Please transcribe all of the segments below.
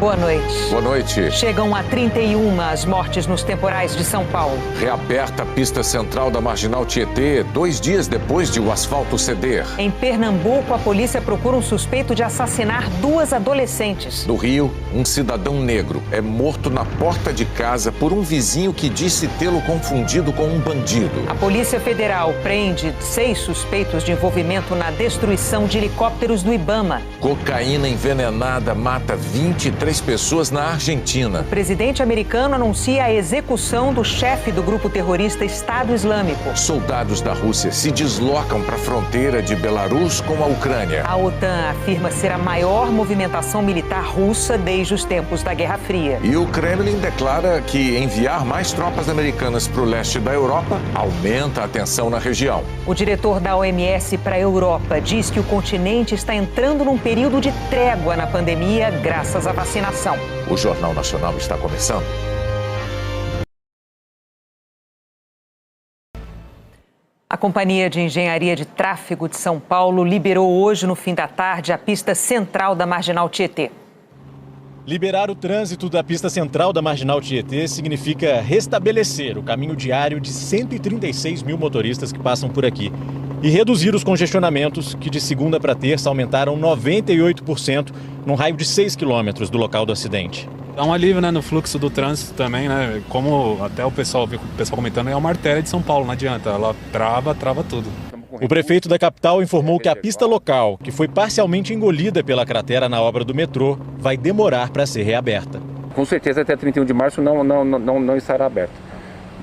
boa noite. Boa noite. Chegam a 31 as mortes nos temporais de São Paulo. Reaberta a pista central da Marginal Tietê, 2 dias depois de o asfalto ceder. Em Pernambuco, a polícia procura um suspeito de assassinar 2 adolescentes. No Rio, um cidadão negro é morto na porta de casa por um vizinho que disse tê-lo confundido com um bandido. A Polícia Federal prende 6 suspeitos de envolvimento na destruição de helicópteros do Ibama. Cocaína envenenada mata 23 pessoas na Argentina. O presidente americano anuncia a execução do chefe do grupo terrorista Estado Islâmico. Soldados da Rússia se deslocam para a fronteira de Belarus com a Ucrânia. A OTAN afirma ser a maior movimentação militar russa desde os tempos da Guerra Fria. E o Kremlin declara que enviar mais tropas americanas para o leste da Europa aumenta a tensão na região. O diretor da OMS para a Europa diz que o continente está entrando num período de trégua na pandemia graças à vacinação. O Jornal Nacional está começando. A Companhia de Engenharia de Tráfego de São Paulo liberou hoje, no fim da tarde, a pista central da Marginal Tietê. Liberar o trânsito da pista central da Marginal Tietê significa restabelecer o caminho diário de 136 mil motoristas que passam por aqui e reduzir os congestionamentos que de segunda para terça aumentaram 98% num raio de 6 quilômetros do local do acidente. Dá um alívio, né, no fluxo do trânsito também, né? Como até o pessoal comentando, é uma artéria de São Paulo, não adianta, ela trava tudo. O prefeito da capital informou que a pista local, que foi parcialmente engolida pela cratera na obra do metrô, vai demorar para ser reaberta. Com certeza até 31 de março não estará aberta.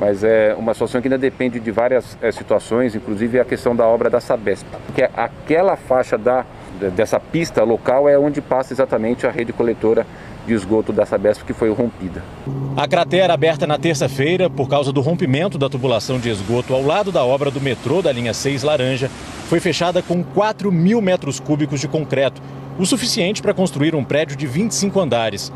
Mas é uma situação que ainda depende de várias situações, inclusive a questão da obra da Sabesp. Porque aquela faixa dessa pista local é onde passa exatamente a rede coletora de esgoto da Sabesp, que foi rompida. A cratera aberta na terça-feira por causa do rompimento da tubulação de esgoto ao lado da obra do metrô da linha 6 Laranja foi fechada com 4.000 metros cúbicos de concreto, o suficiente para construir um prédio de 25 andares.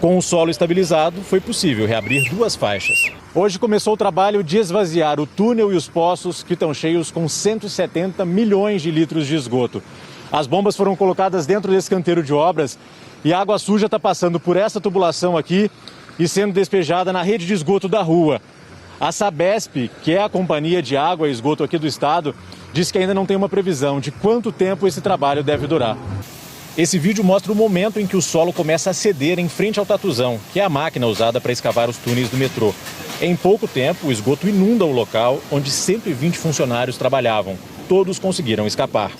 Com o solo estabilizado, foi possível reabrir 2 faixas. Hoje começou o trabalho de esvaziar o túnel e os poços que estão cheios com 170 milhões de litros de esgoto. As bombas foram colocadas dentro desse canteiro de obras e a água suja está passando por essa tubulação aqui e sendo despejada na rede de esgoto da rua. A Sabesp, que é a companhia de água e esgoto aqui do estado, diz que ainda não tem uma previsão de quanto tempo esse trabalho deve durar. Esse vídeo mostra o momento em que o solo começa a ceder em frente ao tatuzão, que é a máquina usada para escavar os túneis do metrô. Em pouco tempo, o esgoto inunda o local onde 120 funcionários trabalhavam. Todos conseguiram escapar.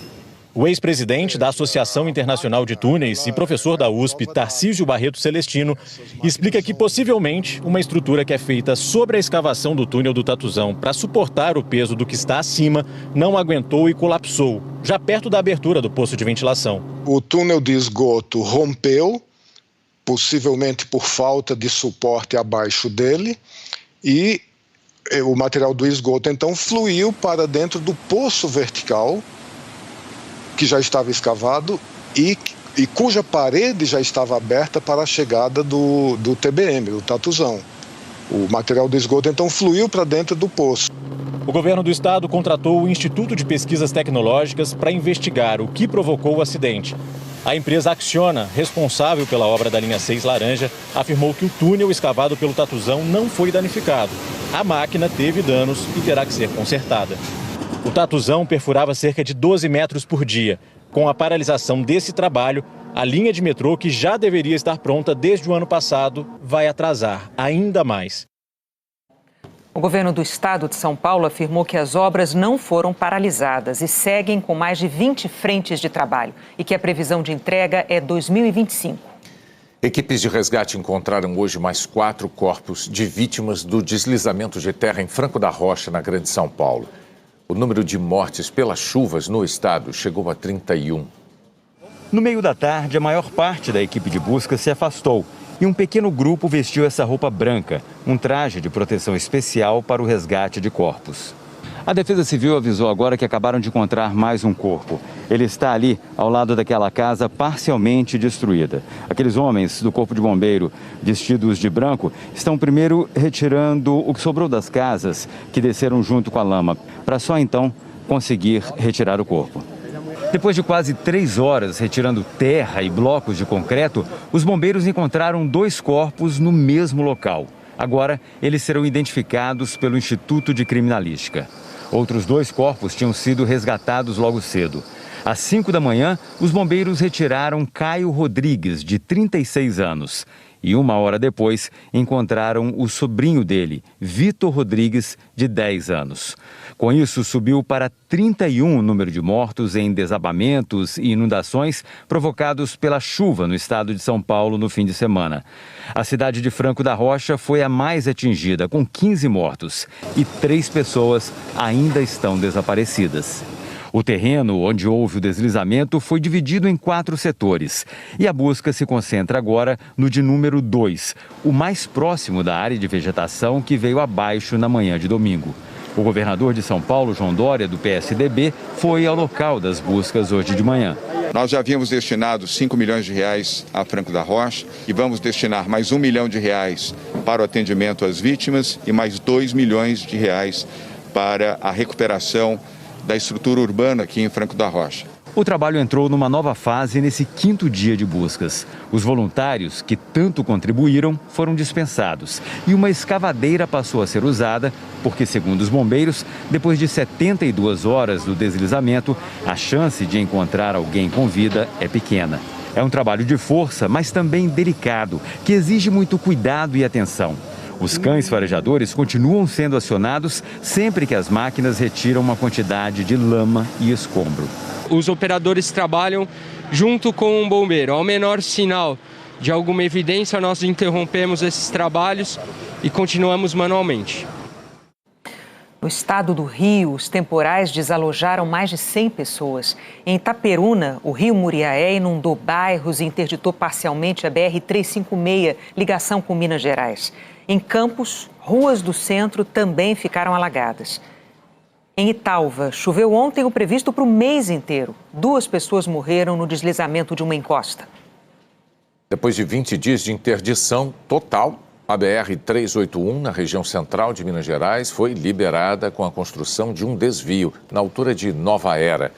O ex-presidente da Associação Internacional de Túneis e professor da USP, Tarcísio Barreto Celestino, explica que possivelmente uma estrutura que é feita sobre a escavação do túnel do Tatuzão para suportar o peso do que está acima não aguentou e colapsou, já perto da abertura do poço de ventilação. O túnel de esgoto rompeu, possivelmente por falta de suporte abaixo dele, e o material do esgoto então fluiu para dentro do poço vertical, que já estava escavado e cuja parede já estava aberta para a chegada do TBM, do Tatuzão. O material do esgoto então fluiu para dentro do poço. O governo do estado contratou o Instituto de Pesquisas Tecnológicas para investigar o que provocou o acidente. A empresa Acciona, responsável pela obra da linha 6 Laranja, afirmou que o túnel escavado pelo Tatuzão não foi danificado. A máquina teve danos e terá que ser consertada. O Tatuzão perfurava cerca de 12 metros por dia. Com a paralisação desse trabalho, a linha de metrô, que já deveria estar pronta desde o ano passado, vai atrasar ainda mais. O governo do estado de São Paulo afirmou que as obras não foram paralisadas e seguem com mais de 20 frentes de trabalho e que a previsão de entrega é 2025. Equipes de resgate encontraram hoje mais 4 corpos de vítimas do deslizamento de terra em Franco da Rocha, na Grande São Paulo. O número de mortes pelas chuvas no estado chegou a 31. No meio da tarde, a maior parte da equipe de busca se afastou e um pequeno grupo vestiu essa roupa branca, um traje de proteção especial para o resgate de corpos. A Defesa Civil avisou agora que acabaram de encontrar mais um corpo. Ele está ali, ao lado daquela casa parcialmente destruída. Aqueles homens do Corpo de Bombeiro, vestidos de branco, estão primeiro retirando o que sobrou das casas que desceram junto com a lama, para só então conseguir retirar o corpo. Depois de quase 3 horas retirando terra e blocos de concreto, os bombeiros encontraram 2 corpos no mesmo local. Agora, eles serão identificados pelo Instituto de Criminalística. Outros 2 corpos tinham sido resgatados logo cedo. Às 5 da manhã, os bombeiros retiraram Caio Rodrigues, de 36 anos. E 1 hora depois, encontraram o sobrinho dele, Vitor Rodrigues, de 10 anos. Com isso, subiu para 31 o número de mortos em desabamentos e inundações provocados pela chuva no estado de São Paulo no fim de semana. A cidade de Franco da Rocha foi a mais atingida, com 15 mortos. E 3 pessoas ainda estão desaparecidas. O terreno onde houve o deslizamento foi dividido em 4 setores. E a busca se concentra agora no de número 2, o mais próximo da área de vegetação que veio abaixo na manhã de domingo. O governador de São Paulo, João Dória, do PSDB, foi ao local das buscas hoje de manhã. Nós já havíamos destinado 5 milhões de reais a Franco da Rocha e vamos destinar mais 1 milhão de reais para o atendimento às vítimas e mais 2 milhões de reais para a recuperação da estrutura urbana aqui em Franco da Rocha. O trabalho entrou numa nova fase nesse 5º dia de buscas. Os voluntários que tanto contribuíram foram dispensados e uma escavadeira passou a ser usada porque, segundo os bombeiros, depois de 72 horas do deslizamento, a chance de encontrar alguém com vida é pequena. É um trabalho de força, mas também delicado, que exige muito cuidado e atenção. Os cães farejadores continuam sendo acionados sempre que as máquinas retiram uma quantidade de lama e escombro. Os operadores trabalham junto com um bombeiro. Ao menor sinal de alguma evidência, nós interrompemos esses trabalhos e continuamos manualmente. No estado do Rio, os temporais desalojaram mais de 100 pessoas. Em Itaperuna, o rio Muriaé inundou bairros e interditou parcialmente a BR-356, ligação com Minas Gerais. Em Campos, ruas do centro também ficaram alagadas. Em Italva, choveu ontem o previsto para o mês inteiro. 2 pessoas morreram no deslizamento de uma encosta. Depois de 20 dias de interdição total, a BR-381, na região central de Minas Gerais, foi liberada com a construção de um desvio na altura de Nova Era.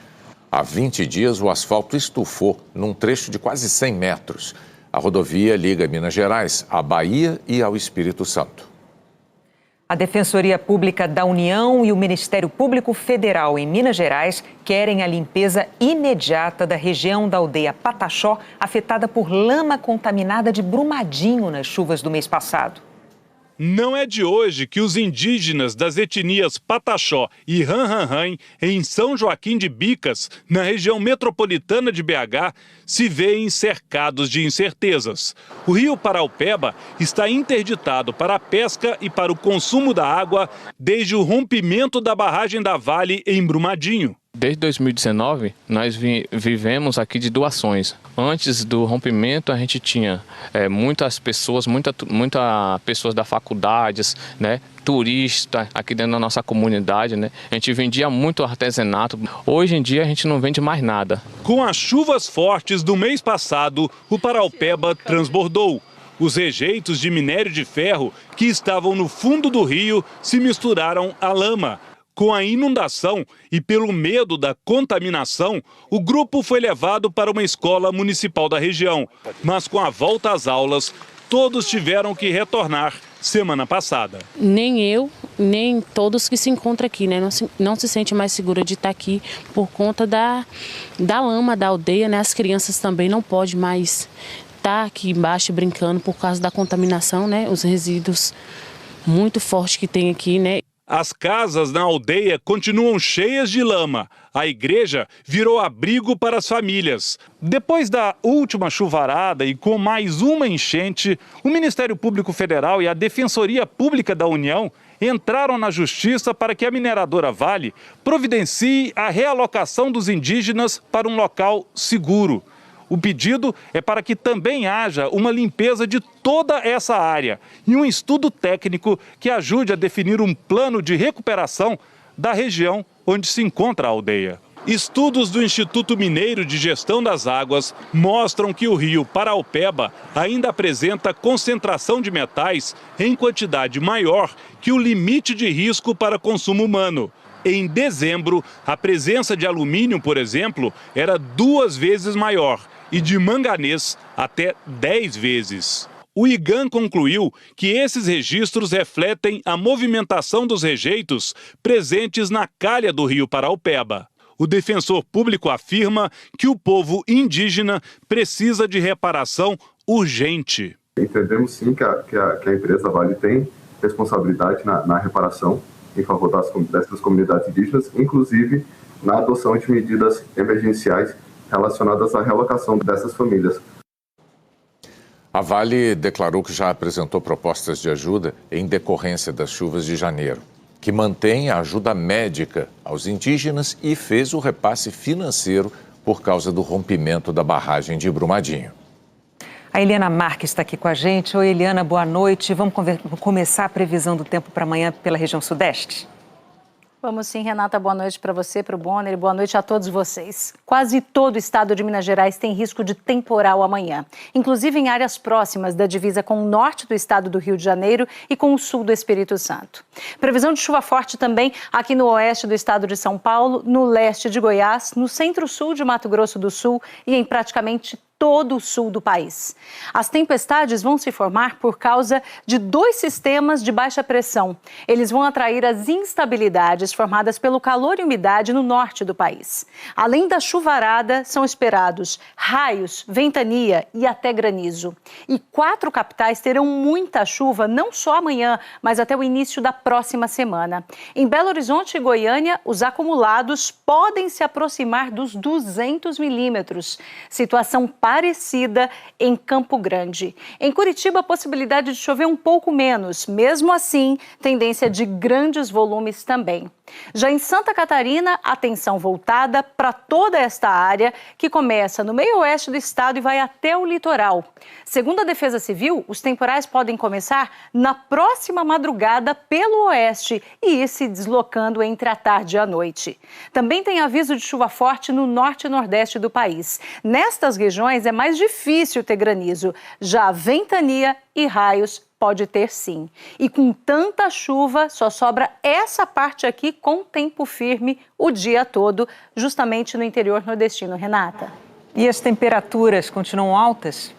Há 20 dias, o asfalto estufou num trecho de quase 100 metros. A rodovia liga Minas Gerais à Bahia e ao Espírito Santo. A Defensoria Pública da União e o Ministério Público Federal em Minas Gerais querem a limpeza imediata da região da aldeia Pataxó, afetada por lama contaminada de Brumadinho nas chuvas do mês passado. Não é de hoje que os indígenas das etnias Pataxó e Ranhanhan, em São Joaquim de Bicas, na região metropolitana de BH, se veem cercados de incertezas. O rio Paraupeba está interditado para a pesca e para o consumo da água desde o rompimento da barragem da Vale em Brumadinho. Desde 2019, nós vivemos aqui de doações. Antes do rompimento, a gente tinha muitas pessoas, muitas pessoas da faculdades, né, turista aqui dentro da nossa comunidade, né? A gente vendia muito artesanato. Hoje em dia, a gente não vende mais nada. Com as chuvas fortes do mês passado, o Paraupeba transbordou. Os rejeitos de minério de ferro que estavam no fundo do rio se misturaram à lama. Com a inundação e pelo medo da contaminação, o grupo foi levado para uma escola municipal da região. Mas com a volta às aulas, todos tiveram que retornar semana passada. Nem eu, nem todos que se encontram aqui, né? Não se sente mais segura de estar aqui por conta da lama da aldeia, né? As crianças também não podem mais estar aqui embaixo brincando por causa da contaminação, né? Os resíduos muito fortes que tem aqui, né? As casas na aldeia continuam cheias de lama. A igreja virou abrigo para as famílias. Depois da última chuvarada e com mais uma enchente, o Ministério Público Federal e a Defensoria Pública da União entraram na justiça para que a mineradora Vale providencie a realocação dos indígenas para um local seguro. O pedido é para que também haja uma limpeza de toda essa área e um estudo técnico que ajude a definir um plano de recuperação da região onde se encontra a aldeia. Estudos do Instituto Mineiro de Gestão das Águas mostram que o rio Paraupeba ainda apresenta concentração de metais em quantidade maior que o limite de risco para consumo humano. Em dezembro, a presença de alumínio, por exemplo, era 2 vezes maior e de manganês até 10 vezes. O IGAM concluiu que esses registros refletem a movimentação dos rejeitos presentes na calha do rio Paraupeba. O defensor público afirma que o povo indígena precisa de reparação urgente. Entendemos sim que a empresa Vale tem responsabilidade na reparação em favor dessas comunidades indígenas, inclusive na adoção de medidas emergenciais relacionadas à realocação dessas famílias. A Vale declarou que já apresentou propostas de ajuda em decorrência das chuvas de janeiro, que mantém a ajuda médica aos indígenas e fez o repasse financeiro por causa do rompimento da barragem de Brumadinho. A Eliana Marques está aqui com a gente. Oi, Eliana, boa noite. Vamos começar a previsão do tempo para amanhã pela região sudeste? Vamos sim, Renata. Boa noite para você, para o Bonner, e boa noite a todos vocês. Quase todo o estado de Minas Gerais tem risco de temporal amanhã, inclusive em áreas próximas da divisa com o norte do estado do Rio de Janeiro e com o sul do Espírito Santo. Previsão de chuva forte também aqui no oeste do estado de São Paulo, no leste de Goiás, no centro-sul de Mato Grosso do Sul e em praticamente todo o sul do país. As tempestades vão se formar por causa de 2 sistemas de baixa pressão. Eles vão atrair as instabilidades formadas pelo calor e umidade no norte do país. Além da chuvarada, são esperados raios, ventania e até granizo. E 4 capitais terão muita chuva, não só amanhã, mas até o início da próxima semana. Em Belo Horizonte e Goiânia, os acumulados podem se aproximar dos 200 milímetros. Situação parecida em Campo Grande. Em Curitiba, a possibilidade de chover um pouco menos. Mesmo assim, tendência de grandes volumes também. Já em Santa Catarina, atenção voltada para toda esta área que começa no meio oeste do estado e vai até o litoral. Segundo a Defesa Civil, os temporais podem começar na próxima madrugada pelo oeste e ir se deslocando entre a tarde e a noite. Também tem aviso de chuva forte no norte e nordeste do país. Nestas regiões é mais difícil ter granizo. Já ventania e raios pode ter sim. E com tanta chuva, só sobra essa parte aqui com tempo firme o dia todo, justamente no interior nordestino. Renata. E as temperaturas continuam altas?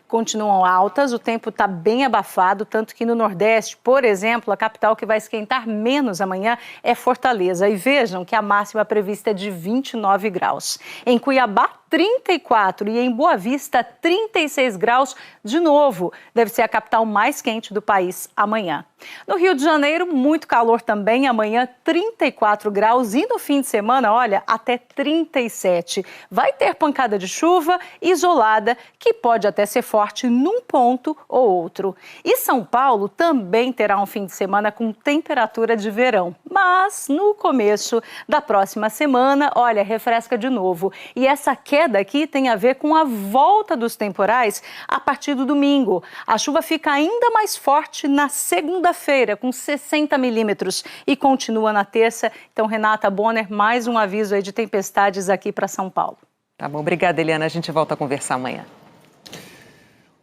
Continuam altas, o tempo está bem abafado, tanto que no Nordeste, por exemplo, a capital que vai esquentar menos amanhã é Fortaleza. E vejam que a máxima prevista é de 29 graus. Em Cuiabá, 34 e em Boa Vista, 36 graus de novo. Deve ser a capital mais quente do país amanhã. No Rio de Janeiro, muito calor também. Amanhã, 34 graus e no fim de semana, olha, até 37. Vai ter pancada de chuva isolada, que pode até ser forte num ponto ou outro. E São Paulo também terá um fim de semana com temperatura de verão. Mas no começo da próxima semana, olha, refresca de novo. E essa queda aqui tem a ver com a volta dos temporais a partir do domingo. A chuva fica ainda mais forte na segunda-feira, com 60 milímetros, e continua na terça. Então, Renata, Bonner, mais um aviso aí de tempestades aqui para São Paulo. Tá bom, obrigada, Eliana. A gente volta a conversar amanhã.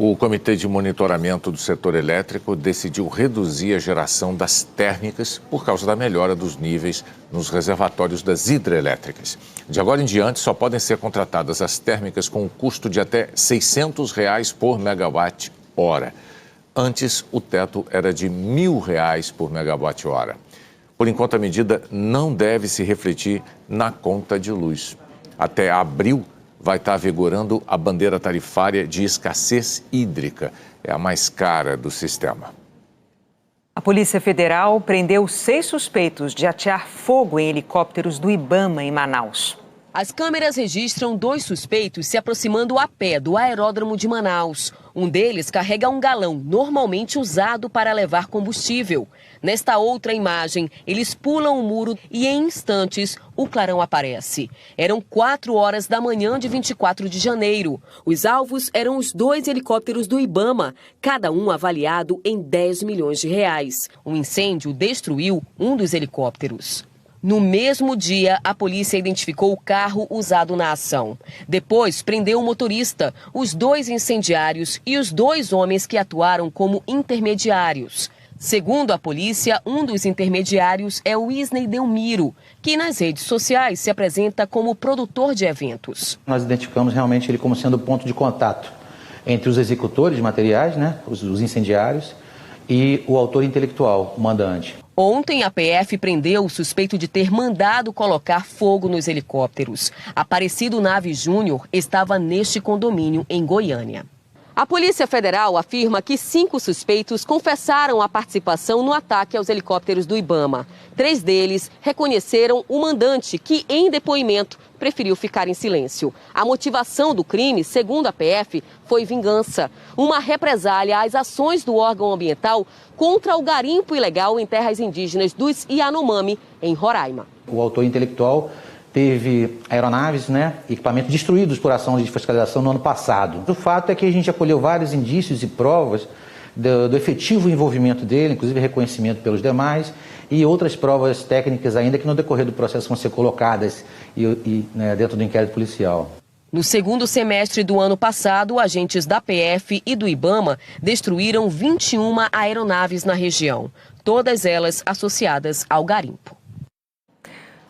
O Comitê de Monitoramento do Setor Elétrico decidiu reduzir a geração das térmicas por causa da melhora dos níveis nos reservatórios das hidrelétricas. De agora em diante, só podem ser contratadas as térmicas com um custo de até R$ 600 por megawatt-hora. Antes, o teto era de R$ 1.000 por megawatt-hora. Por enquanto, a medida não deve se refletir na conta de luz. Até abril, vai estar vigorando a bandeira tarifária de escassez hídrica. É a mais cara do sistema. A Polícia Federal prendeu 6 suspeitos de atear fogo em helicópteros do IBAMA em Manaus. As câmeras registram 2 suspeitos se aproximando a pé do aeródromo de Manaus. Um deles carrega um galão, normalmente usado para levar combustível. Nesta outra imagem, eles pulam o muro e em instantes o clarão aparece. Eram 4 horas da manhã de 24 de janeiro. Os alvos eram os 2 helicópteros do IBAMA, cada um avaliado em 10 milhões de reais. O incêndio destruiu um dos helicópteros. No mesmo dia, a polícia identificou o carro usado na ação. Depois, prendeu o motorista, os 2 incendiários e os 2 homens que atuaram como intermediários. Segundo a polícia, um dos intermediários é o Isney Delmiro, que nas redes sociais se apresenta como produtor de eventos. Nós identificamos realmente ele como sendo o ponto de contato entre os executores de materiais, os incendiários, e o autor intelectual, o mandante. Ontem, a PF prendeu o suspeito de ter mandado colocar fogo nos helicópteros. Aparecido Naves Júnior estava neste condomínio em Goiânia. A Polícia Federal afirma que 5 suspeitos confessaram a participação no ataque aos helicópteros do Ibama. 3 deles reconheceram o mandante, que, em depoimento, preferiu ficar em silêncio. A motivação do crime, segundo a PF, foi vingança. Uma represália às ações do órgão ambiental contra o garimpo ilegal em terras indígenas dos Yanomami, em Roraima. O autor intelectual teve aeronaves, equipamentos destruídos por ação de fiscalização no ano passado. O fato é que a gente acolheu vários indícios e provas do efetivo envolvimento dele, inclusive reconhecimento pelos demais, e outras provas técnicas ainda que no decorrer do processo vão ser colocadas dentro do inquérito policial. No segundo semestre do ano passado, agentes da PF e do Ibama destruíram 21 aeronaves na região, todas elas associadas ao garimpo.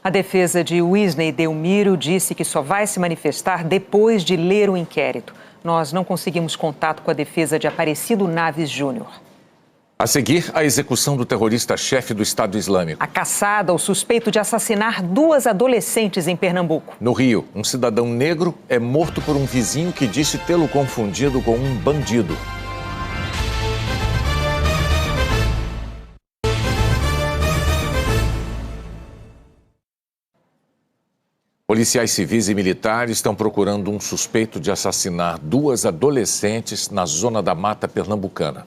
A defesa de Isney Delmiro disse que só vai se manifestar depois de ler o inquérito. Nós não conseguimos contato com a defesa de Aparecido Naves Júnior. A seguir, a execução do terrorista-chefe do Estado Islâmico. A caçada ao suspeito de assassinar 2 adolescentes em Pernambuco. No Rio, um cidadão negro é morto por um vizinho que disse tê-lo confundido com um bandido. Policiais civis e militares estão procurando um suspeito de assassinar 2 adolescentes na zona da mata pernambucana.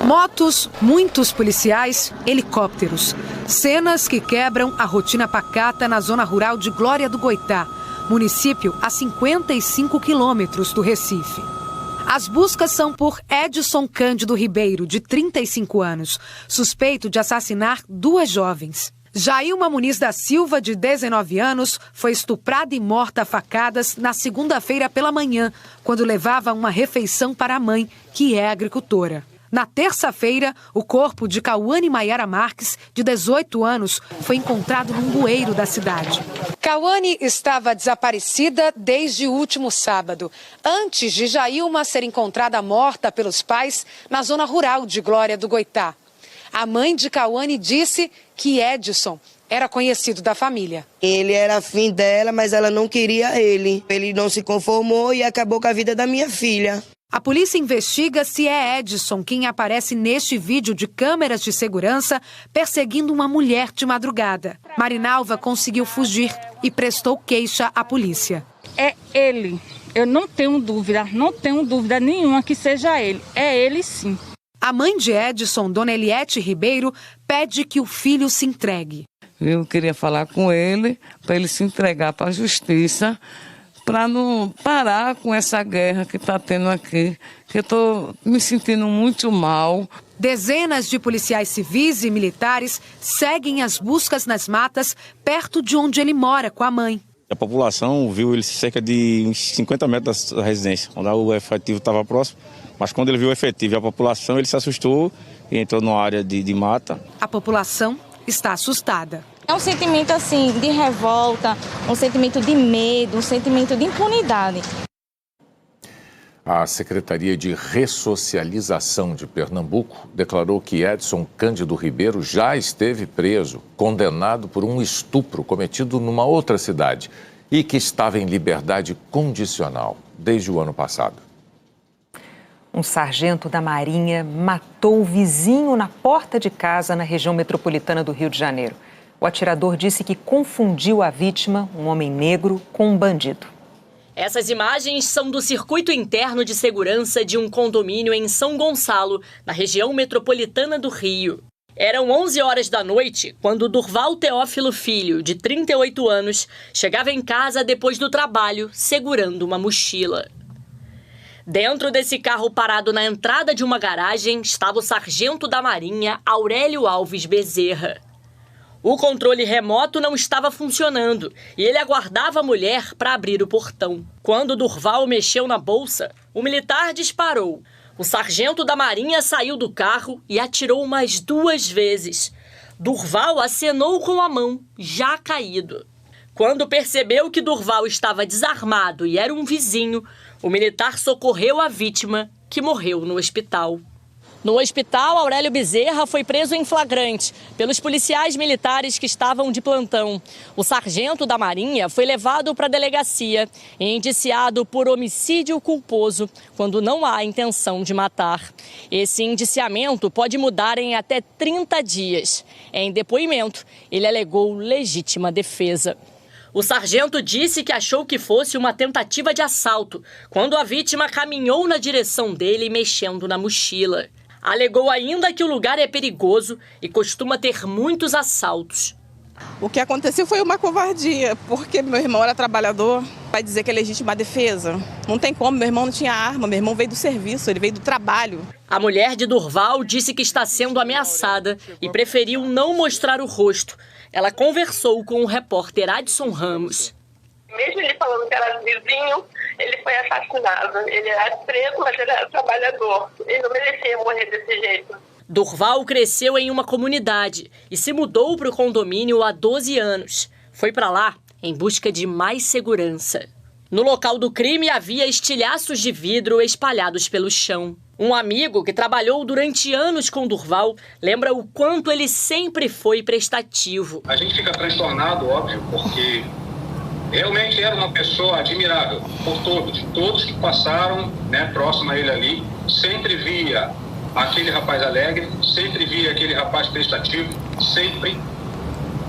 Motos, muitos policiais, helicópteros. Cenas que quebram a rotina pacata na zona rural de Glória do Goitá, município a 55 quilômetros do Recife. As buscas são por Edson Cândido Ribeiro, de 35 anos, suspeito de assassinar 2 jovens. Jailma Muniz da Silva, de 19 anos, foi estuprada e morta a facadas na segunda-feira pela manhã, quando levava uma refeição para a mãe, que é agricultora. Na terça-feira, o corpo de Cauane Maiara Marques, de 18 anos, foi encontrado num bueiro da cidade. Cauane estava desaparecida desde o último sábado, antes de Jailma ser encontrada morta pelos pais na zona rural de Glória do Goitá. A mãe de Cauane disse que Edson era conhecido da família. Ele era afim dela, mas ela não queria ele. Ele não se conformou e acabou com a vida da minha filha. A polícia investiga se é Edson quem aparece neste vídeo de câmeras de segurança perseguindo uma mulher de madrugada. Marinalva conseguiu fugir e prestou queixa à polícia. É ele. Eu não tenho dúvida nenhuma que seja ele. É ele sim. A mãe de Edson, Dona Eliette Ribeiro, pede que o filho se entregue. Eu queria falar com ele, para ele se entregar para a justiça, para não parar com essa guerra que está tendo aqui, que eu estou me sentindo muito mal. Dezenas de policiais civis e militares seguem as buscas nas matas, perto de onde ele mora com a mãe. A população viu ele cerca de uns 50 metros da residência, onde o efetivo estava próximo. Mas quando ele viu o efetivo e a população, ele se assustou e entrou numa área de mata. A população está assustada. É um sentimento assim de revolta, um sentimento de medo, um sentimento de impunidade. A Secretaria de Ressocialização de Pernambuco declarou que Edson Cândido Ribeiro já esteve preso, condenado por um estupro cometido numa outra cidade e que estava em liberdade condicional desde o ano passado. Um sargento da Marinha matou o vizinho na porta de casa na região metropolitana do Rio de Janeiro. O atirador disse que confundiu a vítima, um homem negro, com um bandido. Essas imagens são do circuito interno de segurança de um condomínio em São Gonçalo, na região metropolitana do Rio. Eram 11 horas da noite quando Durval Teófilo Filho, de 38 anos, chegava em casa depois do trabalho, segurando uma mochila. Dentro desse carro parado na entrada de uma garagem estava o sargento da Marinha, Aurélio Alves Bezerra. O controle remoto não estava funcionando e ele aguardava a mulher para abrir o portão. Quando Durval mexeu na bolsa, o militar disparou. O sargento da Marinha saiu do carro e atirou mais 2 vezes. Durval acenou com a mão, já caído. Quando percebeu que Durval estava desarmado e era um vizinho, o militar socorreu a vítima, que morreu no hospital. No hospital, Aurélio Bezerra foi preso em flagrante pelos policiais militares que estavam de plantão. O sargento da Marinha foi levado para a delegacia e indiciado por homicídio culposo, quando não há intenção de matar. Esse indiciamento pode mudar em até 30 dias. Em depoimento, ele alegou legítima defesa. O sargento disse que achou que fosse uma tentativa de assalto, quando a vítima caminhou na direção dele mexendo na mochila. Alegou ainda que o lugar é perigoso e costuma ter muitos assaltos. O que aconteceu foi uma covardia, porque meu irmão era trabalhador. Vai dizer que é legítima defesa? Não tem como, meu irmão não tinha arma, meu irmão veio do serviço, ele veio do trabalho. A mulher de Durval disse que está sendo ameaçada e preferiu não mostrar o rosto. Ela conversou com o repórter Adson Ramos. Mesmo ele falando que era vizinho, ele foi assassinado. Ele era preso, mas ele era trabalhador. Ele não merecia morrer desse jeito. Durval cresceu em uma comunidade e se mudou para o condomínio há 12 anos. Foi para lá em busca de mais segurança. No local do crime havia estilhaços de vidro espalhados pelo chão. Um amigo que trabalhou durante anos com Durval lembra o quanto ele sempre foi prestativo. A gente fica transtornado, óbvio, porque realmente era uma pessoa admirável por todos que passaram, próximo a ele ali. Sempre via aquele rapaz alegre, sempre via aquele rapaz prestativo, sempre.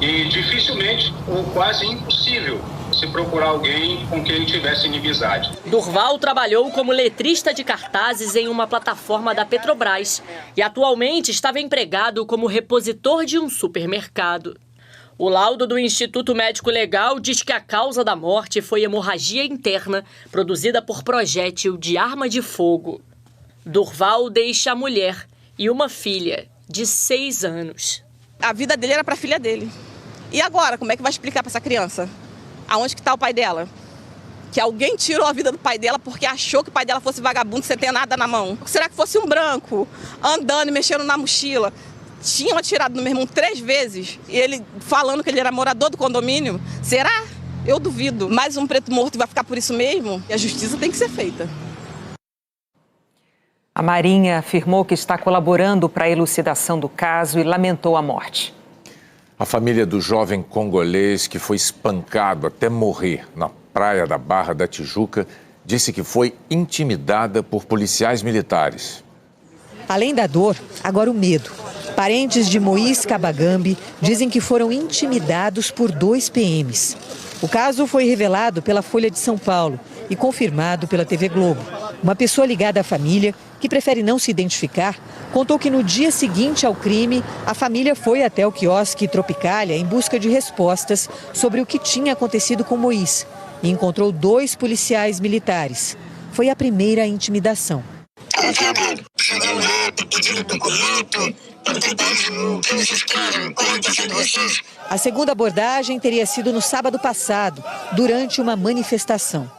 E dificilmente, ou quase impossível, se procurar alguém com quem tivesse inimizade. Durval trabalhou como letrista de cartazes em uma plataforma da Petrobras e atualmente estava empregado como repositor de um supermercado. O laudo do Instituto Médico Legal diz que a causa da morte foi hemorragia interna produzida por projétil de arma de fogo. Durval deixa a mulher e uma filha de 6 anos. A vida dele era para a filha dele. E agora, como é que vai explicar para essa criança? Aonde que está o pai dela? Que alguém tirou a vida do pai dela porque achou que o pai dela fosse vagabundo sem ter nada na mão. Será que fosse um branco andando e mexendo na mochila? Tinham atirado no meu irmão 3 vezes e ele falando que ele era morador do condomínio. Será? Eu duvido. Mais um preto morto vai ficar por isso mesmo? E a justiça tem que ser feita. A Marinha afirmou que está colaborando para a elucidação do caso e lamentou a morte. A família do jovem congolês que foi espancado até morrer na praia da Barra da Tijuca disse que foi intimidada por policiais militares. Além da dor, agora o medo. Parentes de Moís Kabagambi dizem que foram intimidados por 2 PMs. O caso foi revelado pela Folha de São Paulo e confirmado pela TV Globo. Uma pessoa ligada à família, que prefere não se identificar, contou que no dia seguinte ao crime, a família foi até o quiosque Tropicália em busca de respostas sobre o que tinha acontecido com Moís e encontrou 2 policiais militares. Foi a primeira intimidação. A segunda abordagem teria sido no sábado passado, durante uma manifestação.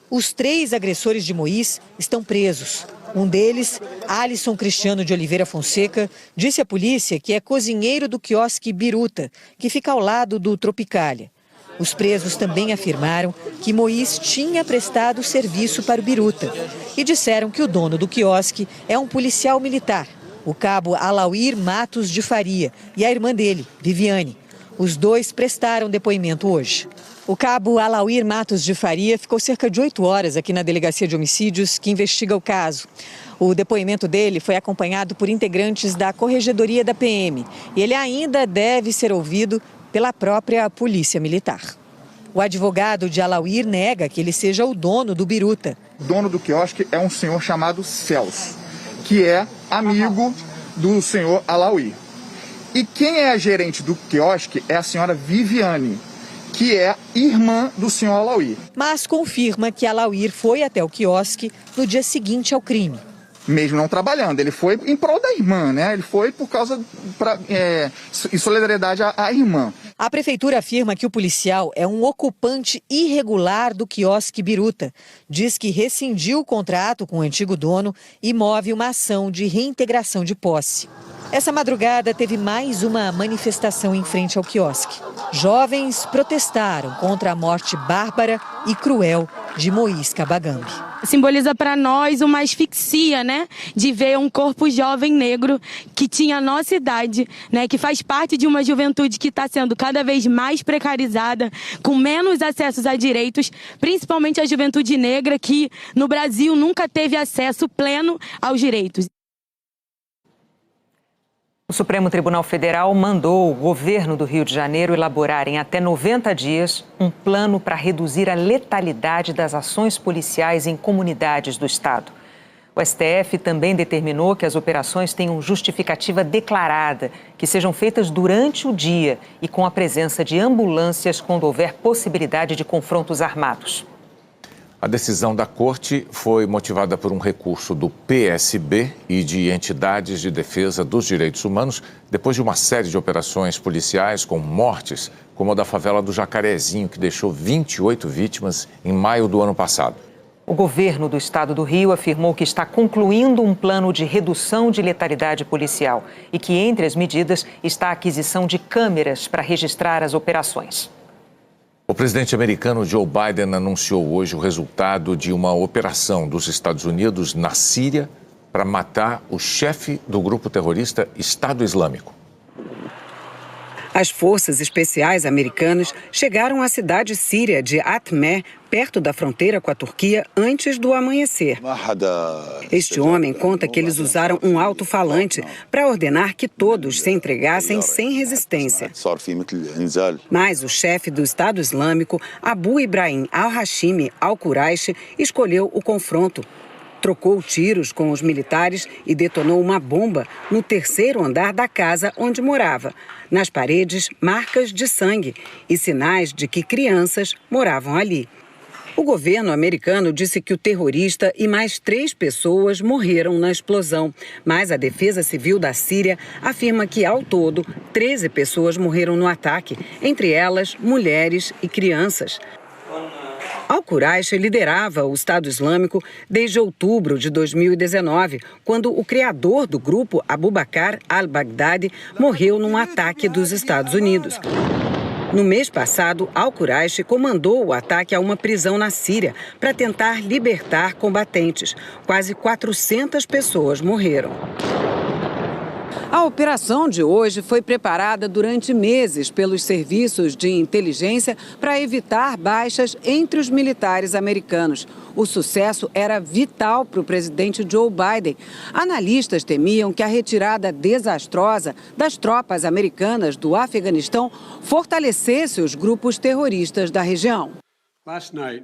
Os 3 agressores de Moís estão presos. Um deles, Alisson Cristiano de Oliveira Fonseca, disse à polícia que é cozinheiro do quiosque Biruta, que fica ao lado do Tropicália. Os presos também afirmaram que Moís tinha prestado serviço para o Biruta e disseram que o dono do quiosque é um policial militar, o cabo Alauir Matos de Faria, e a irmã dele, Viviane. Os 2 prestaram depoimento hoje. O cabo Alauir Matos de Faria ficou cerca de 8 horas aqui na Delegacia de Homicídios, que investiga o caso. O depoimento dele foi acompanhado por integrantes da Corregedoria da PM e ele ainda deve ser ouvido pela própria Polícia Militar. O advogado de Alauir nega que ele seja o dono do Biruta. O dono do quiosque é um senhor chamado Celso, que é amigo do senhor Alauir. E quem é a gerente do quiosque é a senhora Viviane, que é irmã do senhor Alauir. Mas confirma que Alauir foi até o quiosque no dia seguinte ao crime. mesmo não trabalhando. Ele foi em prol da irmã, né? Ele foi por causa, em solidariedade à irmã. A prefeitura afirma que o policial é um ocupante irregular do quiosque Biruta. Diz que rescindiu o contrato com o antigo dono e move uma ação de reintegração de posse. Essa madrugada teve mais uma manifestação em frente ao quiosque. Jovens protestaram contra a morte bárbara e cruel de Moís Kabagambe. Simboliza para nós uma asfixia, né? De ver um corpo jovem negro que tinha a nossa idade, né? Que faz parte de uma juventude que está sendo cada vez mais precarizada, com menos acessos a direitos, principalmente a juventude negra que no Brasil nunca teve acesso pleno aos direitos. O Supremo Tribunal Federal mandou o governo do Rio de Janeiro elaborar em até 90 dias um plano para reduzir a letalidade das ações policiais em comunidades do estado. O STF também determinou que as operações tenham justificativa declarada, que sejam feitas durante o dia e com a presença de ambulâncias quando houver possibilidade de confrontos armados. A decisão da Corte foi motivada por um recurso do PSB e de entidades de defesa dos direitos humanos, depois de uma série de operações policiais com mortes, como a da favela do Jacarezinho, que deixou 28 vítimas em maio do ano passado. O governo do estado do Rio afirmou que está concluindo um plano de redução de letalidade policial e que, entre as medidas, está a aquisição de câmeras para registrar as operações. O presidente americano Joe Biden anunciou hoje o resultado de uma operação dos Estados Unidos na Síria para matar o chefe do grupo terrorista Estado Islâmico. As forças especiais americanas chegaram à cidade síria de Atmeh, perto da fronteira com a Turquia, antes do amanhecer. Este homem conta que eles usaram um alto-falante para ordenar que todos se entregassem sem resistência. Mas o chefe do Estado Islâmico, Abu Ibrahim al-Hashimi al-Quraishi, escolheu o confronto. Trocou tiros com os militares e detonou uma bomba no terceiro andar da casa onde morava. Nas paredes, marcas de sangue e sinais de que crianças moravam ali. O governo americano disse que o terrorista e mais 3 pessoas morreram na explosão, mas a Defesa Civil da Síria afirma que, ao todo, 13 pessoas morreram no ataque, entre elas mulheres e crianças. Al-Quraishi liderava o Estado Islâmico desde outubro de 2019, quando o criador do grupo, Abu Bakr al-Baghdadi, morreu num ataque dos Estados Unidos. No mês passado, Al-Quraishi comandou o ataque a uma prisão na Síria para tentar libertar combatentes. Quase 400 pessoas morreram. A operação de hoje foi preparada durante meses pelos serviços de inteligência para evitar baixas entre os militares americanos. O sucesso era vital para o presidente Joe Biden. Analistas temiam que a retirada desastrosa das tropas americanas do Afeganistão fortalecesse os grupos terroristas da região.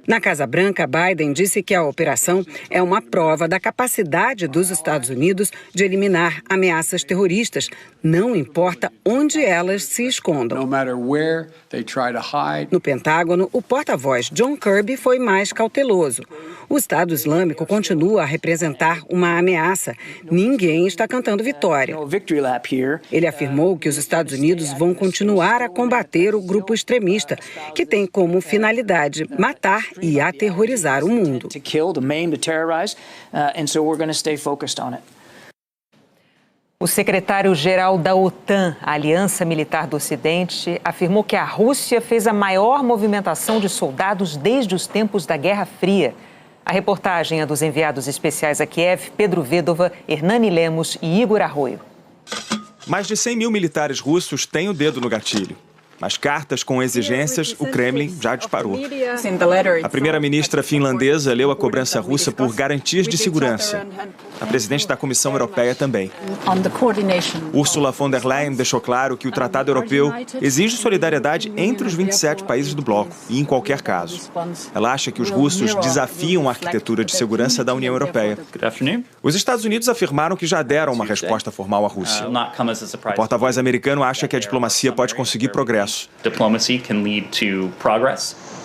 Na Casa Branca, Biden disse que a operação é uma prova da capacidade dos Estados Unidos de eliminar ameaças terroristas, não importa onde elas se escondam. No Pentágono, o porta-voz John Kirby foi mais cauteloso. O Estado Islâmico continua a representar uma ameaça. Ninguém está cantando vitória. Ele afirmou que os Estados Unidos vão continuar a combater o grupo extremista, que tem como finalidade matar e aterrorizar o mundo. O secretário-geral da OTAN, a Aliança Militar do Ocidente, afirmou que a Rússia fez a maior movimentação de soldados desde os tempos da Guerra Fria. A reportagem é dos enviados especiais a Kiev, Pedro Vedova, Hernani Lemos e Igor Arroio. Mais de 100 mil militares russos têm o dedo no gatilho. Mas cartas com exigências, o Kremlin já disparou. A primeira-ministra finlandesa leu a cobrança russa por garantias de segurança. A presidente da Comissão Europeia também. Ursula von der Leyen deixou claro que o Tratado Europeu exige solidariedade entre os 27 países do bloco, e em qualquer caso. Ela acha que os russos desafiam a arquitetura de segurança da União Europeia. Os Estados Unidos afirmaram que já deram uma resposta formal à Rússia. O porta-voz americano acha que a diplomacia pode conseguir progresso.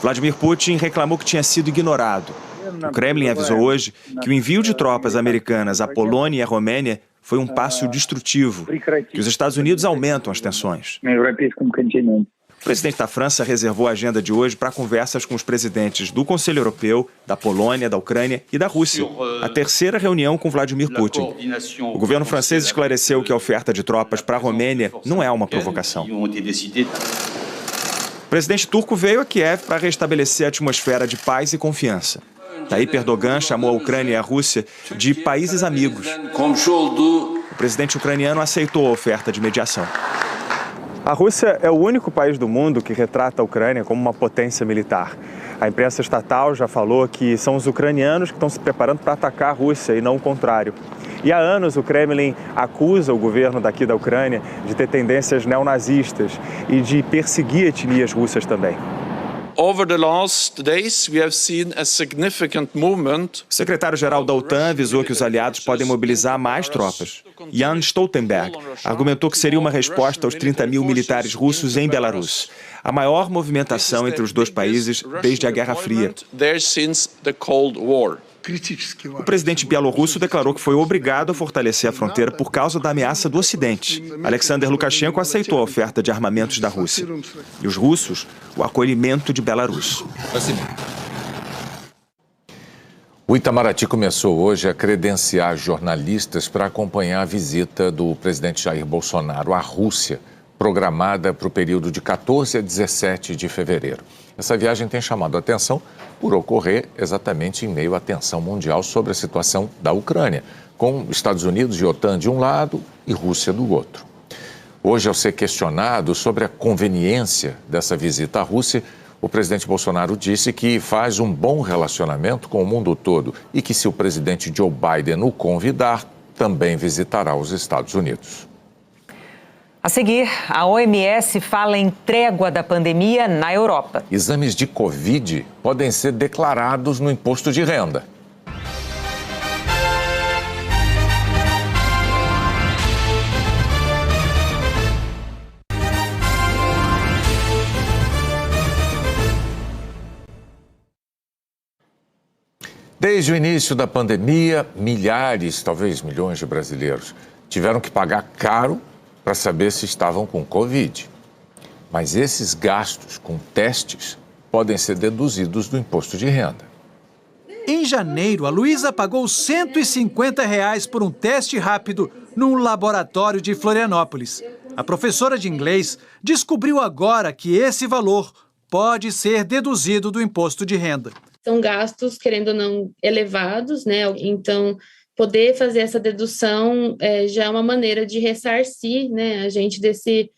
Vladimir Putin reclamou que tinha sido ignorado. O Kremlin avisou hoje que o envio de tropas americanas à Polônia e à Romênia foi um passo destrutivo, que os Estados Unidos aumentam as tensões. O presidente da França reservou a agenda de hoje para conversas com os presidentes do Conselho Europeu, da Polônia, da Ucrânia e da Rússia, a terceira reunião com Vladimir Putin. O governo francês esclareceu que a oferta de tropas para a Romênia não é uma provocação. O presidente turco veio a Kiev para restabelecer a atmosfera de paz e confiança. Tayyip Erdogan chamou a Ucrânia e a Rússia de países amigos. O presidente ucraniano aceitou a oferta de mediação. A Rússia é o único país do mundo que retrata a Ucrânia como uma potência militar. A imprensa estatal já falou que são os ucranianos que estão se preparando para atacar a Rússia e não o contrário. E há anos o Kremlin acusa o governo daqui da Ucrânia de ter tendências neonazistas e de perseguir etnias russas também. Over the last days, we have seen a significant movement. O secretário-geral da OTAN avisou que os aliados podem mobilizar mais tropas. Jens Stoltenberg argumentou que seria uma resposta aos 30 mil militares russos em Belarus, a maior movimentação entre os dois países desde a Guerra Fria. O presidente bielorrusso declarou que foi obrigado a fortalecer a fronteira por causa da ameaça do Ocidente. Alexander Lukashenko aceitou a oferta de armamentos da Rússia. E os russos, o acolhimento de Belarus. O Itamaraty começou hoje a credenciar jornalistas para acompanhar a visita do presidente Jair Bolsonaro à Rússia, programada para o período de 14 a 17 de fevereiro. Essa viagem tem chamado a atenção por ocorrer exatamente em meio à tensão mundial sobre a situação da Ucrânia, com Estados Unidos e OTAN de um lado e Rússia do outro. Hoje, ao ser questionado sobre a conveniência dessa visita à Rússia, o presidente Bolsonaro disse que faz um bom relacionamento com o mundo todo e que, se o presidente Joe Biden o convidar, também visitará os Estados Unidos. A seguir, a OMS fala em trégua da pandemia na Europa. Exames de Covid podem ser declarados no imposto de renda. Desde o início da pandemia, milhares, talvez milhões de brasileiros tiveram que pagar caro para saber se estavam com Covid. Mas esses gastos com testes podem ser deduzidos do imposto de renda. Em janeiro, a Luísa pagou R$ 150 por um teste rápido num laboratório de Florianópolis. A professora de inglês descobriu agora que esse valor pode ser deduzido do imposto de renda. São gastos, querendo ou não, elevados, né? Então, poder fazer essa dedução já é uma maneira de ressarcir, né, a gente desse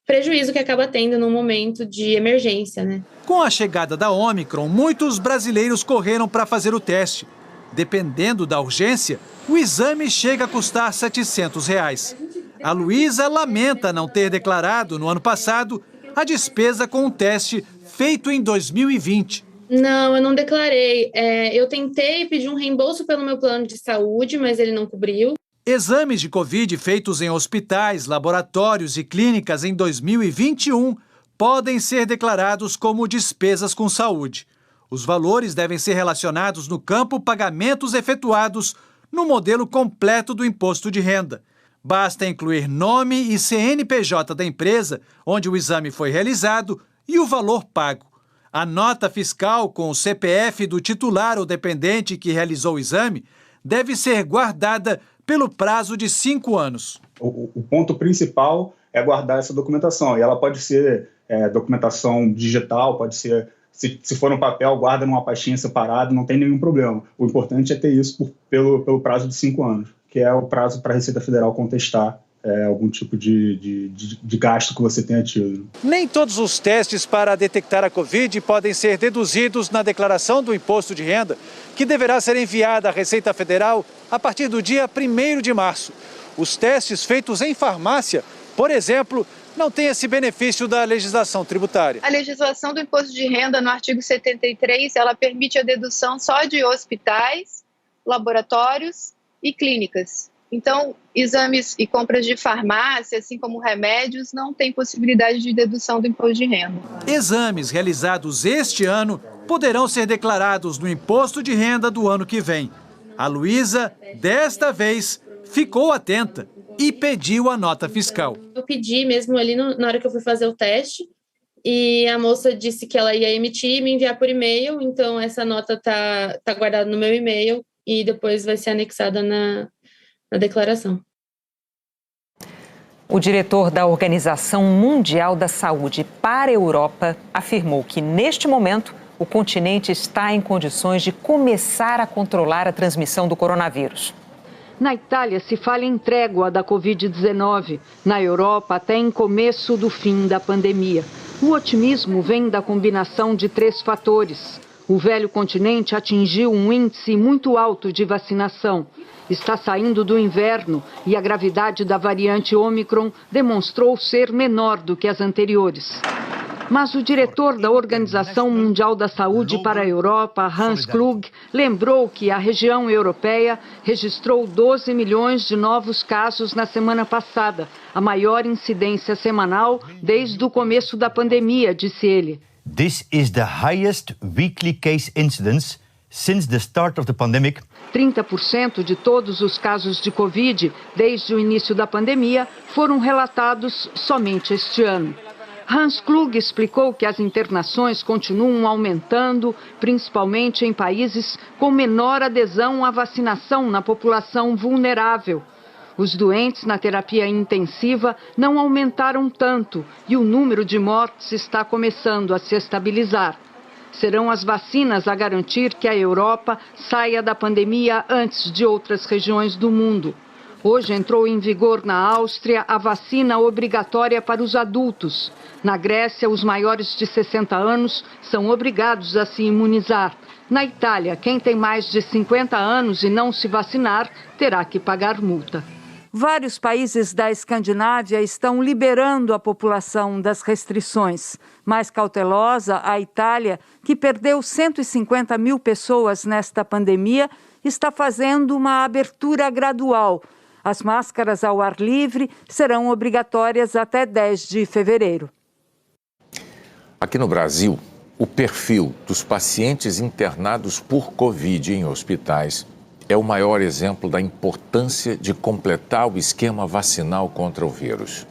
prejuízo que acaba tendo num momento de emergência, né? Com a chegada da Ômicron, muitos brasileiros correram para fazer o teste. Dependendo da urgência, o exame chega a custar R$ 700. A Luísa lamenta não ter declarado, no ano passado, a despesa com um teste feito em 2020. Não, eu não declarei. Eu tentei pedir um reembolso pelo meu plano de saúde, mas ele não cobriu. Exames de Covid feitos em hospitais, laboratórios e clínicas em 2021 podem ser declarados como despesas com saúde. Os valores devem ser relacionados no campo pagamentos efetuados no modelo completo do imposto de renda. Basta incluir nome e CNPJ da empresa onde o exame foi realizado e o valor pago. A nota fiscal com o CPF do titular ou dependente que realizou o exame deve ser guardada pelo prazo de 5 anos. O ponto principal é guardar essa documentação. E ela pode ser documentação digital, pode ser, se for no papel, guarda numa pastinha separada, não tem nenhum problema. O importante é ter isso pelo prazo de 5 anos, que é o prazo para a Receita Federal contestar algum tipo de gasto que você tenha tido. Nem todos os testes para detectar a Covid podem ser deduzidos na declaração do imposto de renda, que deverá ser enviada à Receita Federal a partir do dia 1º de março. Os testes feitos em farmácia, por exemplo, não têm esse benefício da legislação tributária. A legislação do imposto de renda, no artigo 73, ela permite a dedução só de hospitais, laboratórios e clínicas. Então, exames e compras de farmácia, assim como remédios, não têm possibilidade de dedução do imposto de renda. Exames realizados este ano poderão ser declarados no imposto de renda do ano que vem. A Luísa, desta vez, ficou atenta e pediu a nota fiscal. Eu pedi mesmo ali na hora que eu fui fazer o teste e a moça disse que ela ia emitir e me enviar por e-mail, então essa nota tá guardada no meu e-mail e depois vai ser anexada na declaração. O diretor da Organização Mundial da Saúde para a Europa afirmou que, neste momento, o continente está em condições de começar a controlar a transmissão do coronavírus. Na Itália, se fala em trégua da Covid-19. Na Europa, até em começo do fim da pandemia. O otimismo vem da combinação de 3 fatores. O velho continente atingiu um índice muito alto de vacinação. Está saindo do inverno e a gravidade da variante Ômicron demonstrou ser menor do que as anteriores. Mas o diretor da Organização Mundial da Saúde para a Europa, Hans Kluge, lembrou que a região europeia registrou 12 milhões de novos casos na semana passada, a maior incidência semanal desde o começo da pandemia, disse ele. This is the highest weekly case incidence since the start of the pandemic. 30% de todos os casos de Covid desde o início da pandemia foram relatados somente este ano. Hans Kluge explicou que as internações continuam aumentando, principalmente em países com menor adesão à vacinação na população vulnerável. Os doentes na terapia intensiva não aumentaram tanto e o número de mortes está começando a se estabilizar. Serão as vacinas a garantir que a Europa saia da pandemia antes de outras regiões do mundo. Hoje entrou em vigor na Áustria a vacina obrigatória para os adultos. Na Grécia, os maiores de 60 anos são obrigados a se imunizar. Na Itália, quem tem mais de 50 anos e não se vacinar terá que pagar multa. Vários países da Escandinávia estão liberando a população das restrições. Mais cautelosa, a Itália, que perdeu 150 mil pessoas nesta pandemia, está fazendo uma abertura gradual. As máscaras ao ar livre serão obrigatórias até 10 de fevereiro. Aqui no Brasil, o perfil dos pacientes internados por Covid em hospitais é o maior exemplo da importância de completar o esquema vacinal contra o vírus.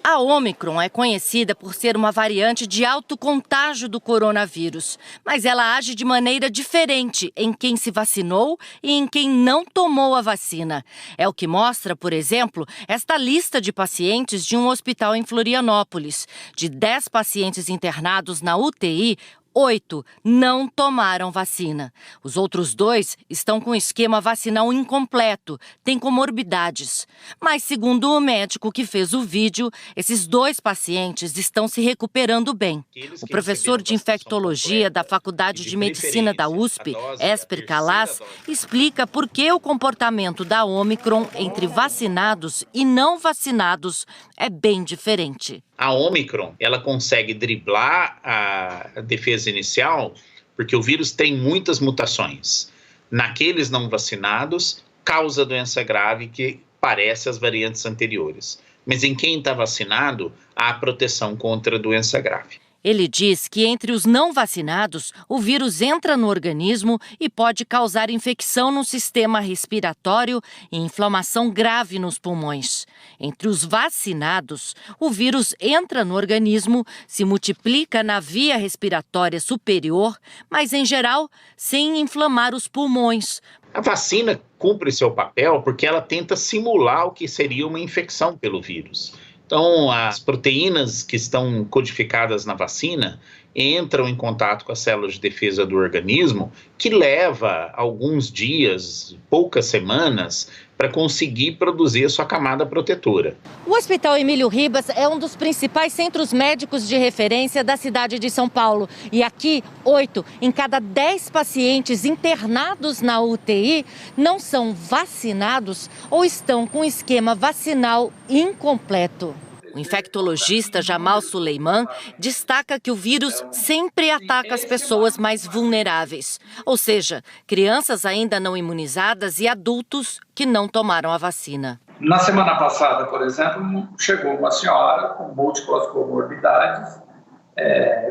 A Ômicron é conhecida por ser uma variante de alto contágio do coronavírus, mas ela age de maneira diferente em quem se vacinou e em quem não tomou a vacina. É o que mostra, por exemplo, esta lista de pacientes de um hospital em Florianópolis. De 10 pacientes internados na UTI, 8 não tomaram vacina. Os outros 2 estão com esquema vacinal incompleto, têm comorbidades. Mas, segundo o médico que fez o vídeo, esses 2 pacientes estão se recuperando bem. O professor de infectologia da Faculdade de Medicina da USP, Esper Calas, explica por que o comportamento da Ômicron entre vacinados e não vacinados é bem diferente. A Ômicron, ela consegue driblar a defesa inicial porque o vírus tem muitas mutações. Naqueles não vacinados, causa doença grave que parece as variantes anteriores. Mas em quem está vacinado, há proteção contra a doença grave. Ele diz que entre os não vacinados, o vírus entra no organismo e pode causar infecção no sistema respiratório e inflamação grave nos pulmões. Entre os vacinados, o vírus entra no organismo, se multiplica na via respiratória superior, mas, em geral, sem inflamar os pulmões. A vacina cumpre seu papel porque ela tenta simular o que seria uma infecção pelo vírus. Então, as proteínas que estão codificadas na vacina entram em contato com as células de defesa do organismo, que leva alguns dias, poucas semanas, para conseguir produzir a sua camada protetora. O Hospital Emílio Ribas é um dos principais centros médicos de referência da cidade de São Paulo. E aqui, 8 em cada 10 pacientes internados na UTI não são vacinados ou estão com esquema vacinal incompleto. O infectologista Jamal Suleiman destaca que o vírus sempre ataca as pessoas mais vulneráveis, ou seja, crianças ainda não imunizadas e adultos que não tomaram a vacina. Na semana passada, por exemplo, chegou uma senhora com múltiplas comorbidades,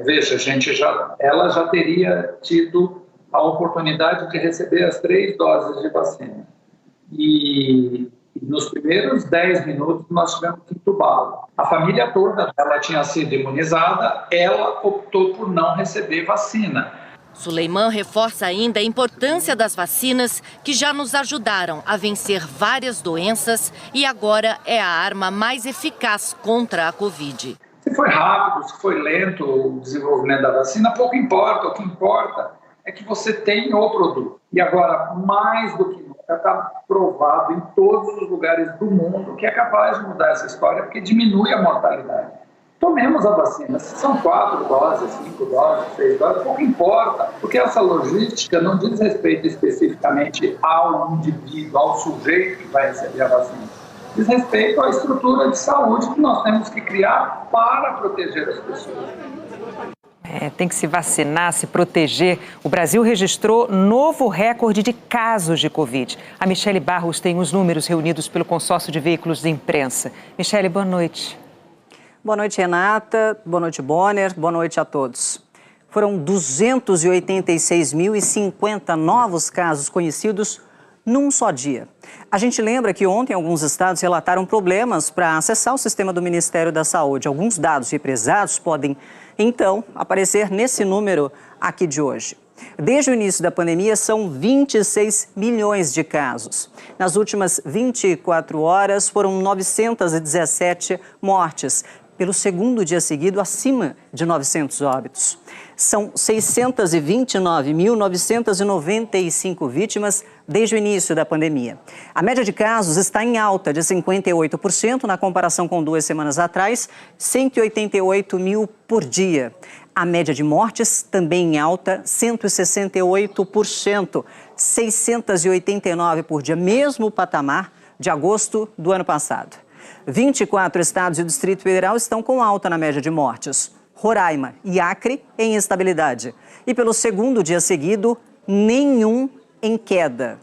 Veja, ela já teria tido a oportunidade de receber as 3 doses de vacina. E nos primeiros 10 minutos nós tivemos que entubá-la. A família toda ela tinha sido imunizada, ela optou por não receber vacina. Suleiman reforça ainda a importância das vacinas que já nos ajudaram a vencer várias doenças e agora é a arma mais eficaz contra a Covid. Se foi rápido, se foi lento o desenvolvimento da vacina, pouco importa. O que importa é que você tem o produto. E agora, mais do que nunca, está provado em todos os lugares do mundo que é capaz de mudar essa história, porque diminui a mortalidade. Tomemos a vacina. Se são 4 doses, 5 doses, 6 doses, pouco importa, porque essa logística não diz respeito especificamente ao indivíduo, ao sujeito que vai receber a vacina. Diz respeito à estrutura de saúde que nós temos que criar para proteger as pessoas. Tem que se vacinar, se proteger. O Brasil registrou novo recorde de casos de Covid. A Michele Barros tem os números reunidos pelo Consórcio de Veículos de Imprensa. Michele, boa noite. Boa noite, Renata. Boa noite, Bonner. Boa noite a todos. Foram 286.050 novos casos conhecidos num só dia. A gente lembra que ontem alguns estados relataram problemas para acessar o sistema do Ministério da Saúde. Alguns dados represados podem, então, aparecer nesse número aqui de hoje. Desde o início da pandemia, são 26 milhões de casos. Nas últimas 24 horas, foram 917 mortes, pelo segundo dia seguido, acima de 900 óbitos. São 629.995 vítimas desde o início da pandemia. A média de casos está em alta de 58% na comparação com 2 semanas atrás, 188 mil por dia. A média de mortes também em alta, 168%, 689 por dia, mesmo patamar de agosto do ano passado. 24 estados e o Distrito Federal estão com alta na média de mortes. Roraima e Acre em estabilidade. E pelo segundo dia seguido, nenhum em queda.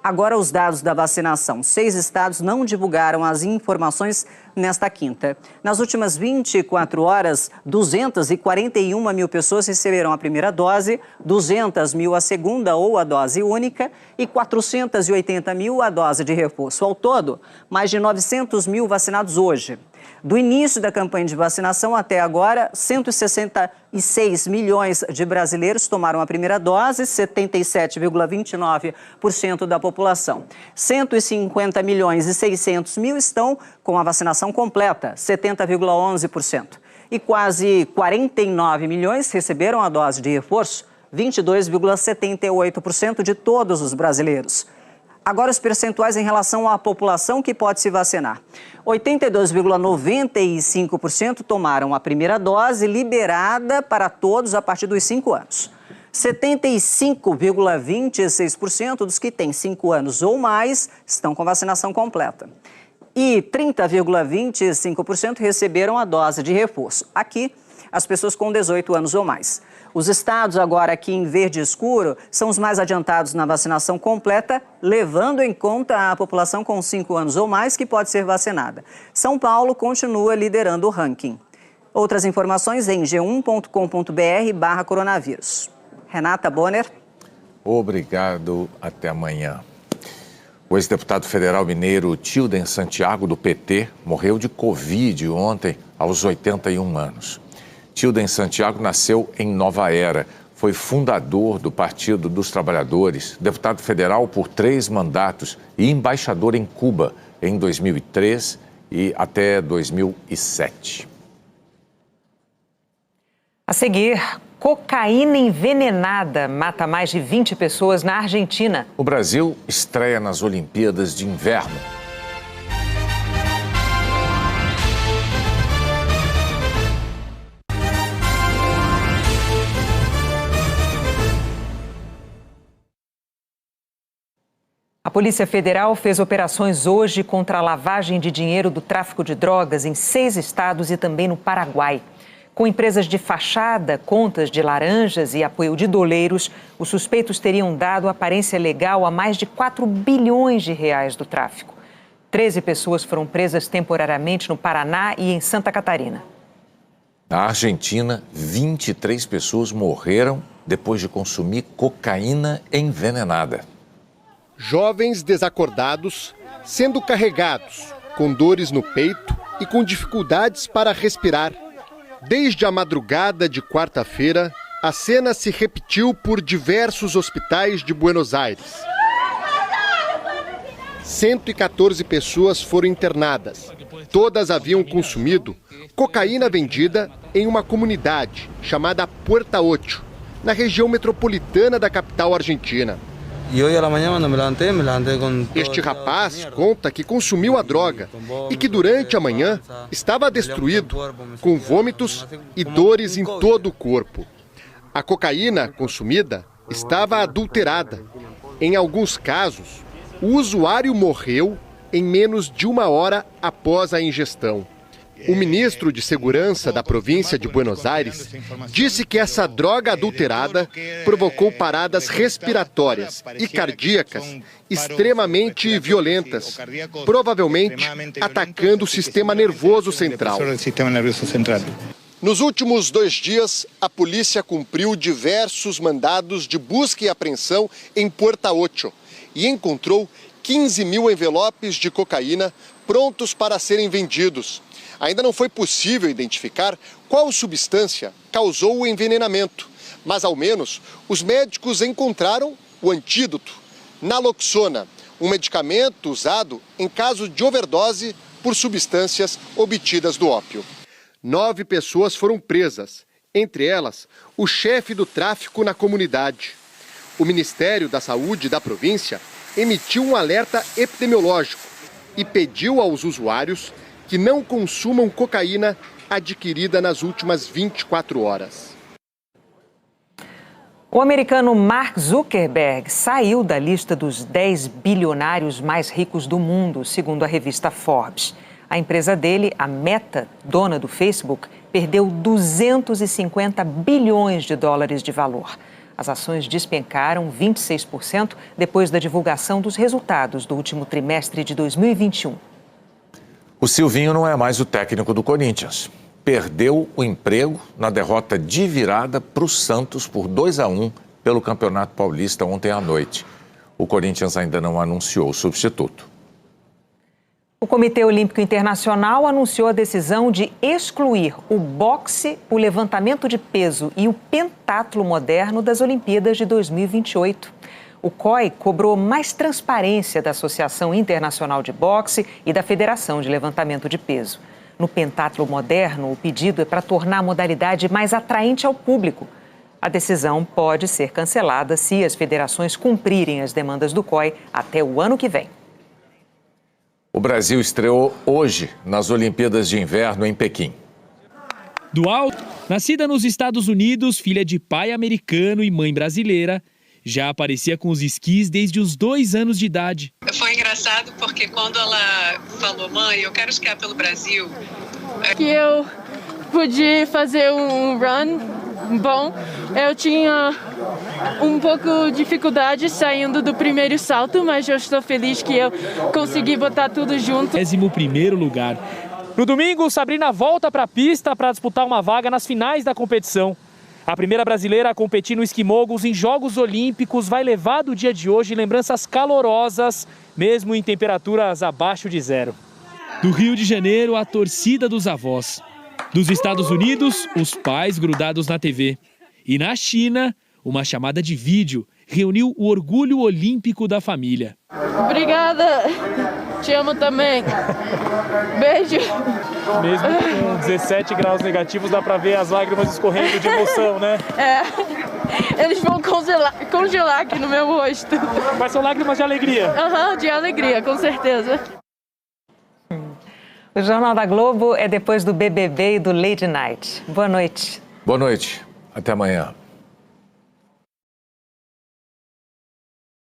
Agora os dados da vacinação. 6 estados não divulgaram as informações nesta quinta. Nas últimas 24 horas, 241 mil pessoas receberam a primeira dose, 200 mil a segunda ou a dose única e 480 mil a dose de reforço. Ao todo, mais de 900 mil vacinados hoje. Do início da campanha de vacinação até agora, 166 milhões de brasileiros tomaram a primeira dose, 77,29% da população. 150 milhões e 600 mil estão com a vacinação completa, 70,11%. E quase 49 milhões receberam a dose de reforço, 22,78% de todos os brasileiros. Agora os percentuais em relação à população que pode se vacinar. 82,95% tomaram a primeira dose liberada para todos a partir dos 5 anos. 75,26% dos que têm 5 anos ou mais estão com vacinação completa. E 30,25% receberam a dose de reforço. Aqui, as pessoas com 18 anos ou mais. Os estados agora aqui em verde escuro são os mais adiantados na vacinação completa, levando em conta a população com 5 anos ou mais que pode ser vacinada. São Paulo continua liderando o ranking. Outras informações em g1.com.br/coronavírus. Renata, Bonner. Obrigado, até amanhã. O ex-deputado federal mineiro Tilden Santiago, do PT, morreu de Covid ontem, aos 81 anos. Tilden Santiago nasceu em Nova Era, foi fundador do Partido dos Trabalhadores, deputado federal por 3 mandatos e embaixador em Cuba em 2003 e até 2007. A seguir, cocaína envenenada mata mais de 20 pessoas na Argentina. O Brasil estreia nas Olimpíadas de Inverno. A Polícia Federal fez operações hoje contra a lavagem de dinheiro do tráfico de drogas em 6 estados e também no Paraguai. Com empresas de fachada, contas de laranjas e apoio de doleiros, os suspeitos teriam dado aparência legal a mais de 4 bilhões de reais do tráfico. 13 pessoas foram presas temporariamente no Paraná e em Santa Catarina. Na Argentina, 23 pessoas morreram depois de consumir cocaína envenenada. Jovens desacordados sendo carregados, com dores no peito e com dificuldades para respirar. Desde a madrugada de quarta-feira, a cena se repetiu por diversos hospitais de Buenos Aires. 114 pessoas foram internadas. Todas haviam consumido cocaína vendida em uma comunidade chamada Puerta Ocho, na região metropolitana da capital argentina. Este rapaz conta que consumiu a droga e que durante a manhã estava destruído, com vômitos e dores em todo o corpo. A cocaína consumida estava adulterada. Em alguns casos, o usuário morreu em menos de 1 hora após a ingestão. O ministro de Segurança da província de Buenos Aires disse que essa droga adulterada provocou paradas respiratórias e cardíacas extremamente violentas, provavelmente atacando o sistema nervoso central. Nos últimos 2 dias, a polícia cumpriu diversos mandados de busca e apreensão em Puerta Ocho e encontrou 15 mil envelopes de cocaína prontos para serem vendidos. Ainda não foi possível identificar qual substância causou o envenenamento, mas ao menos os médicos encontraram o antídoto, naloxona, um medicamento usado em caso de overdose por substâncias obtidas do ópio. 9 pessoas foram presas, entre elas o chefe do tráfico na comunidade. O Ministério da Saúde da província emitiu um alerta epidemiológico e pediu aos usuários que não consumam cocaína adquirida nas últimas 24 horas. O americano Mark Zuckerberg saiu da lista dos 10 bilionários mais ricos do mundo, segundo a revista Forbes. A empresa dele, a Meta, dona do Facebook, perdeu 250 bilhões de dólares de valor. As ações despencaram 26% depois da divulgação dos resultados do último trimestre de 2021. O Silvinho não é mais o técnico do Corinthians. Perdeu o emprego na derrota de virada para o Santos por 2-1 pelo Campeonato Paulista ontem à noite. O Corinthians ainda não anunciou o substituto. O Comitê Olímpico Internacional anunciou a decisão de excluir o boxe, o levantamento de peso e o pentatlo moderno das Olimpíadas de 2028. O COI cobrou mais transparência da Associação Internacional de Boxe e da Federação de Levantamento de Peso. No pentatlo moderno, o pedido é para tornar a modalidade mais atraente ao público. A decisão pode ser cancelada se as federações cumprirem as demandas do COI até o ano que vem. O Brasil estreou hoje nas Olimpíadas de Inverno em Pequim. Dual, nascida nos Estados Unidos, filha de pai americano e mãe brasileira, já aparecia com os esquis desde os 2 anos de idade. Foi engraçado porque quando ela falou, mãe, eu quero esquiar pelo Brasil. Que eu pude fazer um run bom. Eu tinha um pouco de dificuldade saindo do primeiro salto, mas eu estou feliz que eu consegui botar tudo junto. 11º lugar. No domingo, Sabrina volta para a pista para disputar uma vaga nas finais da competição. A primeira brasileira a competir no esquimogos em Jogos Olímpicos vai levar do dia de hoje lembranças calorosas, mesmo em temperaturas abaixo de 0. Do Rio de Janeiro, a torcida dos avós. Dos Estados Unidos, os pais grudados na TV. E na China, uma chamada de vídeo reuniu o orgulho olímpico da família. Obrigada! Te amo também. Beijo. Mesmo com 17 graus negativos, dá pra ver as lágrimas escorrendo de emoção, né? É. Eles vão congelar aqui no meu rosto. Mas são lágrimas de alegria? Aham, de alegria, com certeza. O Jornal da Globo é depois do BBB e do Lady Night. Boa noite. Boa noite. Até amanhã.